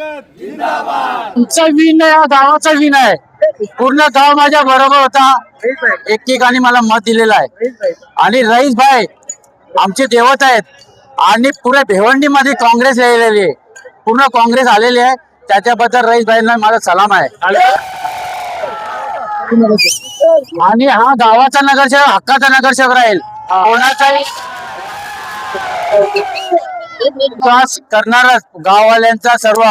आमचा विन आहे, हा गावाचा विन आहे. पूर्ण गाव माझ्या बरोबर होता. एकेकाने मला मत दिलेलं आहे. आणि रईस भाई आमचे देवत आहेत. आणि पुऱ्या भिवंडीमध्ये काँग्रेस आलेली आहे, पूर्ण काँग्रेस आलेली आहे. त्याच्याबद्दल रईस भाईंना माझा सलाम आहे. आणि हा गावाचा नगरसेवक हक्काचा नगरसेवक राहील. कोणाचाही विकास करणारा गाववाल्यांचा सर्व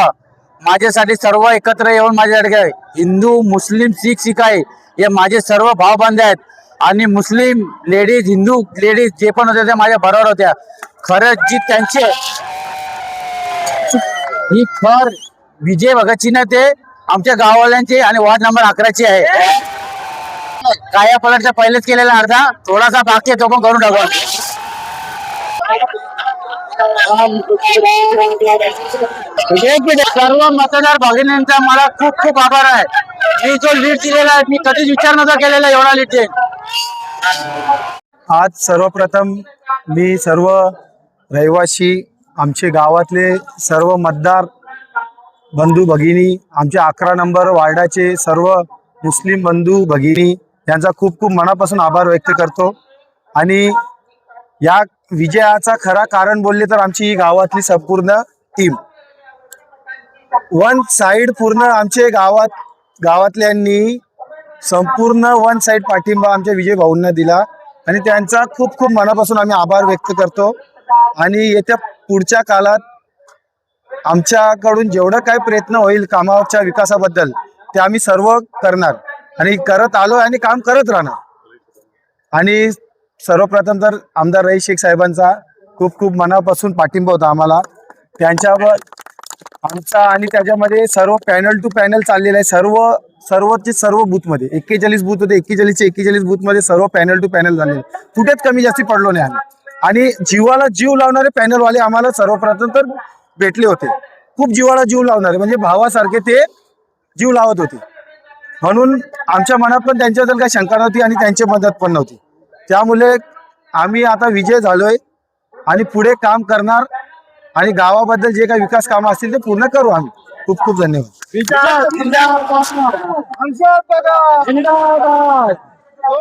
माझ्यासाठी सर्व एकत्र येऊन माझ्याकडे हिंदू मुस्लिम सिख शिकाई हे माझे सर्व भावबंद आहेत. आणि मुस्लिम लेडीज हिंदू लेडीज जे पण होत्या त्या माझ्या बरोबर होत्या. खरंच जी त्यांचे ही खर विजय भगतची ना ते आमच्या गाववाल्यांची आणि वार्ड नंबर 11ची आहे. काया पलटच्या पहिलेच केलेला अर्धा थोडासा बाकी आहे, तो पण करून टाकू. सर्व मतदार भगिनींचा मला खूप खूप आभार आहे. मी जो लीड दिलेला आहे मी कधीच विचार नव्हता केलेला एवढा लीड देईन. आज सर्वप्रथम मी सर्व रहिवासी आमचे गावातले सर्व मतदार बंधू भगिनी आमचे 11 नंबर वार्डाचे सर्व मुस्लिम बंधू भगिनी यांचा खूप खूप मनापासून आभार व्यक्त करतो. आणि या विजयाचा खरा कारण बोलले तर आमची ही गावातली संपूर्ण टीम वन साइड पूर्ण आमचे गावातल्यांनी संपूर्ण वन साइड पाठिंबा आमच्या विजय भाऊंना दिला. आणि त्यांचा खूप खूप मनापासून आम्ही आभार व्यक्त करतो. आणि येत्या पुढच्या काळात आमच्याकडून जेवढं काही प्रयत्न होईल कामाच्या विकासाबद्दल ते आम्ही सर्व करणार आणि करत आलो आणि काम करत राहणार. आणि सर्वप्रथम तर आमदार रईस शेख साहेबांचा खूप खूप मनापासून पाठिंबा होता आम्हाला. त्यांच्यावर आमचा आणि त्याच्यामध्ये सर्व पॅनल टू पॅनल चाललेलं आहे. सर्व बूथमध्ये 41 बूथ होते. 41 बूथमध्ये सर्व पॅनल टू पॅनल झाले. कुठेच कमी जास्ती पडलो नाही आम्ही. आणि जीवाला जीव लावणारे पॅनलवाले आम्हाला सर्वप्रथम तर भेटले होते. खूप जीवाला जीव लावणारे म्हणजे भावासारखे ते जीव लावत होते. म्हणून आमच्या मनात पण त्यांच्याबद्दल काही शंका नव्हती आणि त्यांची मदत पण नव्हती. त्यामुळे आम्ही आता विजय झालोय आणि पुढे काम करणार आणि गावाबद्दल जे काही विकास कामं असतील ते पूर्ण करू आम्ही. खूप खूप धन्यवाद.